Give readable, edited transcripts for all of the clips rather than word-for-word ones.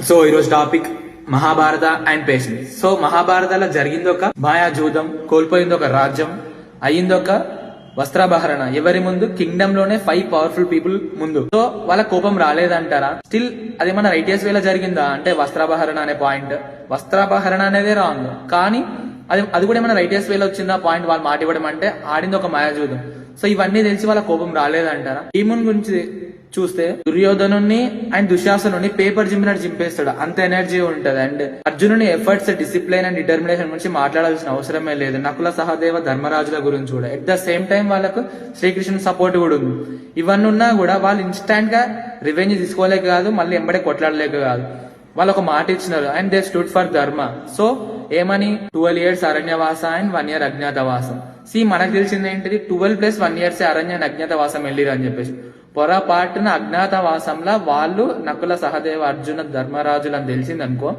So ఈరోజు topic Mahabharata and patience. So మహాభారతాలో జరిగింది ఒక మాయాజూదం, కోల్పోయింది ఒక రాజ్యం, అయ్యింది ఒక వస్త్రాభరణ. ఎవరి ముందు? కింగ్డమ్ లోనే 5 పవర్ఫుల్ పీపుల్ ముందు. సో వాళ్ళ కోపం రాలేదంటారా? స్టిల్ అదేమన్నా రైటియస్ వేలా జరిగిందా అంటే వస్త్రాభరణ అనే పాయింట్, వస్త్రాభరణ అనేదే రాంగ్. కానీ అది కూడా ఏమైనా రైటియస్ వేలో వచ్చిందా పాయింట్ వాళ్ళు మాట ఇవ్వడం అంటే ఆడింది ఒక మాయాజూదం. సో ఇవన్నీ తెలిసి వాళ్ళ కోపం రాలేదంటారా? భీముని గురించి చూస్తే దుర్యోధనుని అండ్ దుశ్శాసనుని పేపర్ జింపినట్టు జింపేస్తాడు, అంత ఎనర్జీ ఉంటది. అండ్ అర్జునుని ఎఫర్ట్స్, డిసిప్లిన్ అండ్ డిటర్మినేషన్ గురించి మాట్లాడాల్సిన అవసరమే లేదు. నకుల సహదేవ ధర్మరాజుల గురించి కూడా ఎట్ ద సేమ్ టైం వాళ్ళకు శ్రీకృష్ణుని సపోర్ట్ కూడా ఉంది. ఇవన్నీ ఉన్నా కూడా వాళ్ళు ఇన్స్టాంట్ గా రివెంజ్ తీసుకోలేక కాదు, మళ్ళీ ఎంబడే కొట్లాడలేక కాదు, వాళ్ళు ఒక మాట ఇచ్చినారు అండ్ దే స్టూడ్ ఫర్ ధర్మ. సో ఏమని 12 years అరణ్యవాస అండ్ 1 year అజ్ఞాతవాసం. మనకు తెలిసింది ఏంటిది? 12 + 1 years అరణ్య అజ్ఞాతవాసం వెళ్ళిరు అని చెప్పేసి. పొరపాటున అజ్ఞాతవాసంలో వాళ్ళు నకుల సహదేవ అర్జున ధర్మరాజులు అని తెలిసింది అనుకో,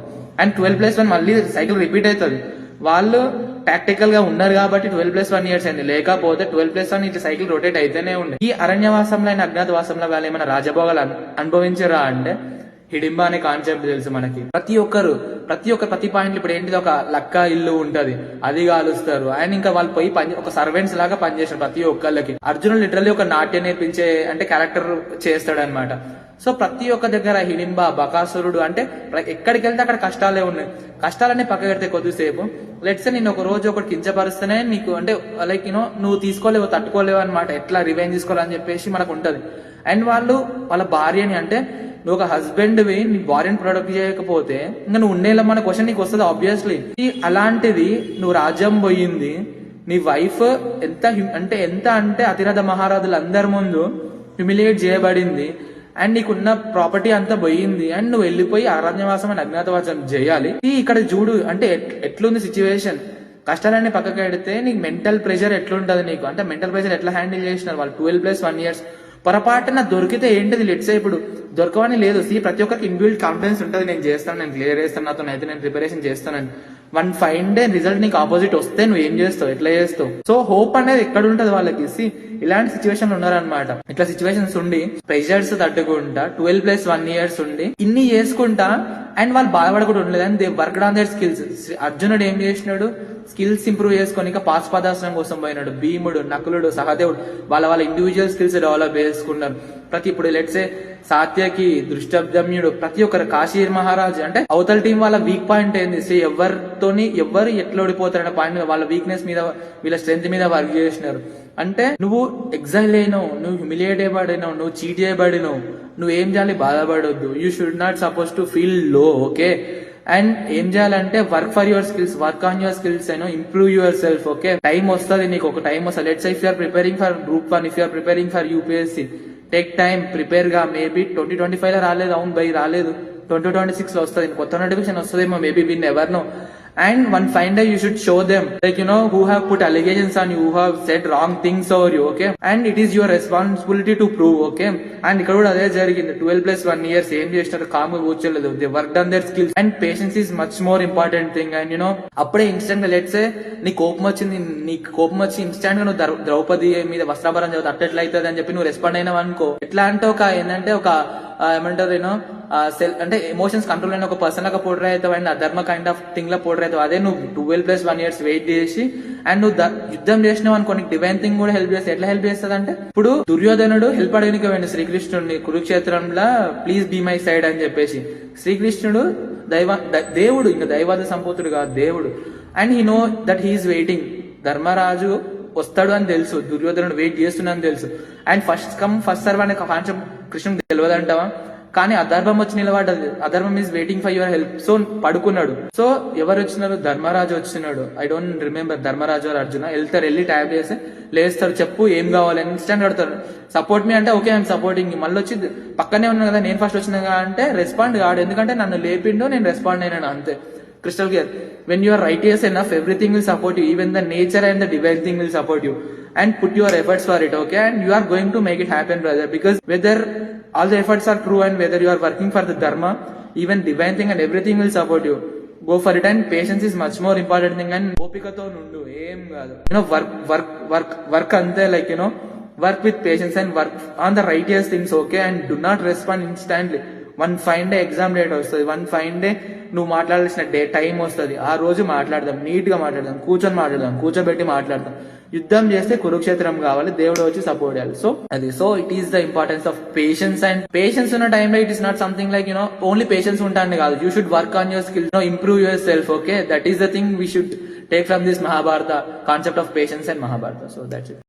అండ్ 12 + 1 మళ్ళీ సైకిల్ రిపీట్ అవుతుంది. వాళ్ళు టాక్టికల్ గా ఉన్నారు కాబట్టి 12 + 1 years అయింది, లేకపోతే 12 + 1 ఇట్లా సైకిల్ రొటేట్ అయితేనే ఉండే. ఈ అరణ్యవాసంలో అయిన అజ్ఞాతవాసంలో వాళ్ళు ఏమైనా రాజభోగాలు అనుభవించరా అంటే హిడింబ అనే కాన్సెప్ట్ తెలుసు మనకి. ప్రతి పాయింట్ ఇప్పుడు ఏంటిది, ఒక లక్క ఇల్లు ఉంటది, అది కాలుస్తారు. అండ్ ఇంకా వాళ్ళు పోయి ఒక సర్వెంట్స్ లాగా పనిచేస్తారు ప్రతి ఒక్కళ్ళకి. అర్జునుడు లిటరల్లీ ఒక నాట్యం నేర్పించే అంటే క్యారెక్టర్ చేస్తాడు అనమాట. సో ప్రతి ఒక్క దగ్గర హిడింబ, బకాసురుడు అంటే ఎక్కడికి వెళ్తే అక్కడ కష్టాలే ఉన్నాయి. కష్టాలన్నీ పక్క పెడితే కొద్దిసేపు లెట్స్ నేను ఒక రోజు ఒకటి కించపరుస్తేనే నీకు అంటే లైక్ నువ్వు తీసుకోలేవు, తట్టుకోలేవు అనమాట. ఎట్లా రివెంజ్ తీసుకోవాలని చెప్పేసి మనకు ఉంటది. అండ్ వాళ్ళ భార్యని అంటే నువ్వు ఒక హస్బెండ్ వి నీ భార్యను ప్రొడక్ట్ చేయకపోతే ఇంకా నువ్వు ఉండేలా క్వశ్చన్ నీకు వస్తుంది ఆబ్వియస్లీ. అలాంటిది నువ్వు రాజ్యం పోయింది, నీ వైఫ్ ఎంత అంటే అతిరథ మహారాజులు అందరి ముందు హ్యూమిలియేట్ చేయబడింది, అండ్ నీకున్న ప్రాపర్టీ అంతా పోయింది, అండ్ నువ్వు వెళ్ళిపోయి అరణ్యవాసం అని అజ్ఞాతవాసం చేయాలి. ఇక్కడ చూడు అంటే ఎట్లుంది సిచ్యువేషన్. కష్టాలన్నీ పక్కకి పెడితే నీకు మెంటల్ ప్రెషర్ ఎట్లుంటది నీకు అంటే మెంటల్ ప్రెషర్ ఎట్లా హ్యాండిల్ చేసినారు వాళ్ళు 12 + 1 years. పొరపాటున దొరికితే ఏంటిది, లెట్సే ఇప్పుడు దొరకవని లేదు. ప్రతి ఒక్కరికి ఇన్బిల్డ్ కాన్ఫిడెన్స్ ఉంటుంది, నేను చేస్తాను, నేను క్లియర్ చేస్తాను, నాతో అయితే నేను ప్రిపరేషన్ చేస్తానని. వన్ ఫైన్ డే రిజల్ట్ నీకు ఆపోజిట్ వస్తే నువ్వు ఏం చేస్తావు, ఎట్లా చేస్తావు? సో హోప్ అనేది ఎక్కడ ఉంటది వాళ్ళకి. ఇలాంటి సిచ్యువేషన్ ఉన్నారనమాట. ఇట్లా సిచ్యువేషన్స్ ఉండి ప్రెషర్స్ తట్టుకుంటా 12 + 1 years ఉండి ఇన్ని చేసుకుంటా అండ్ వాళ్ళు బాధపడకుండా ఉండలేదు. And they worked on their skills. అర్జునుడు ఏం చేసినాడు, స్కిల్స్ ఇంప్రూవ్ చేసుకొని ఇంకా పాశుపదాసనం కోసం పోయినాడు. భీముడు, నకులుడు, సహదేవుడు వాళ్ళ ఇండివిజువల్ స్కిల్స్ డెవలప్ చేసుకున్నారు. ఇప్పుడు లెట్సే సాత్యకి, దృష్టబ్దమ్యుడు, ప్రతి ఒక్కరు, కాశీర్ మహారాజ్ అంటే అవతల టీం వాళ్ళ వీక్ పాయింట్ ఏంది, ఎవరు ఎట్లా ఓడిపోతారనే పాయింట్ మీద వాళ్ళ వీక్నెస్ మీద వీళ్ళ స్ట్రెంత్ మీద వర్క్ చేసినారు. అంటే నువ్వు ఎగ్జైల్ అయినావు, నువ్వు హ్యూమిలియేట్ చేయబడినావు, నువ్వు చీట్ చేయబడినావు, నువ్వు ఏం చేయాలి, బాధపడొద్దు. You should not suppose to feel low, okay? And ఏం చేయాలంటే work for your skills, work on your skills, improve your self, okay? Time వస్తుంది నీకు, ఒక టైం వస్తుంది. Let's if you're preparing for Group 1, if you're preparing for UPSC, take time, prepare గా. Maybe 2025 లో రాలేదు, అవును బై రాలేదు, 2026 లో వస్తుంది, కొత్త నోటిఫికేషన్ వస్తుందేమో, maybe whenever no. And one fine day you should show them like who have put allegations on you, who have said wrong things over you, okay? And it is your responsibility to prove, okay? And ఇక్కడ కూడా అదే జరిగింది. 12 + 1 years ఏం చేసినారు, కామ్గా కూర్చోలేదు. They worked on their skills and patience is much more important thing. And అప్పుడే instant గా లెట్స్ సే నీకు కోపం వచ్చి ఇన్స్టెంట్ గా నువ్వు ద్రౌపది మీద వస్త్రాభరణం చదువు అట్లా అవుతుంది అని చెప్పి నువ్వు రెస్పాండ్ అయినావు అనుకో, ఎట్లా అంటే ఒక ఏమంటారు సెల్ అంటే ఎమోషన్స్ కంట్రోల్ అయిన ఒక పర్సన్ లాగా పోర్ట్రే అవుతావు అండ్ అధర్మ kind of thing law portray అవుతావు. అదే నువ్వు 12 + 1 years వెయిట్ చేసి అండ్ నువ్వు యుద్ధం చేసినావు అనుకో, నీకు డివైన్ థింగ్ కూడా హెల్ప్ చేస్తుంది. ఎట్లా హెల్ప్ చేస్తుంది అంటే ఇప్పుడు దుర్యోధనుడు హెల్ప్ అడగనికి పోయింది శ్రీకృష్ణుడిని కురుక్షేత్రంలో, ప్లీజ్ బీ మై సైడ్ అని చెప్పేసి. శ్రీకృష్ణుడు దేవుడు, ఇంకా దైవాద సంపూతుడు కాదు, దేవుడు. And he know that he is waiting, Dharmaraju వస్తాడు అని తెలుసు, దుర్యోధనుడు వెయిట్ చేస్తున్నా అని తెలుసు. And first come first serve అనే కాన్సెప్ట్ కృష్ణుడికి తెలియదంటావా? కానీ అధర్మం వచ్చి నిలబడ్డది. అధర్మం is waiting for your help. So పడుకున్నాడు. సో ఎవరు వచ్చినారు, ధర్మరాజు వచ్చినాడు. I don't remember Dharmaraju or Arjuna. వెళ్ళి ట్యాబ్ చేసి లేస్తారు, చెప్పు ఏం కావాలి, ఇన్స్టెంట్ అడతారు, సపోర్ట్ మీ అంటే ఓకే ఐఎమ్ సపోర్టింగ్. మళ్ళీ వచ్చి పక్కనే ఉన్నాను కదా, నేను ఫస్ట్ వచ్చినా అంటే రెస్పాండ్ కాడు, ఎందుకంటే నన్ను లేపిండు, నేను రెస్పాండ్ అయినాను అంతే. Crystal clear. When you are righteous enough, everything will support you. Even the nature and the divine thing will support you. And put your efforts for it, okay? And you are going to make it happen, brother. Because whether all the efforts are true and whether you are working for the dharma, even divine thing and everything will support you. Go for it. And patience is much more important thing. And opikato nundu em kaadu. Work ante like work with patience and work on the righteous things, okay? And do not respond instantly. One fine day exam date వస్తుంది, one fine day నువ్వు మాట్లాడాల్సిన time వస్తుంది. ఆ రోజు మాట్లాడదాం, neat గా మాట్లాడదాం, కూర్చొని కూర్చోబెట్టి మాట్లాడదాం. యుద్ధం చేస్తే కురుక్షేత్రం కావాలి, దేవుడు వచ్చి సపోర్ట్ చేయాలి. So it is the importance of patience. And patience ఉన్న టైంలో it is not something like only patience ఉంటాను కాదు, you should work on your skills, improve your self. Okay, that is the thing we should take from this Mahabharata concept of patience and Mahabharata. So that's it.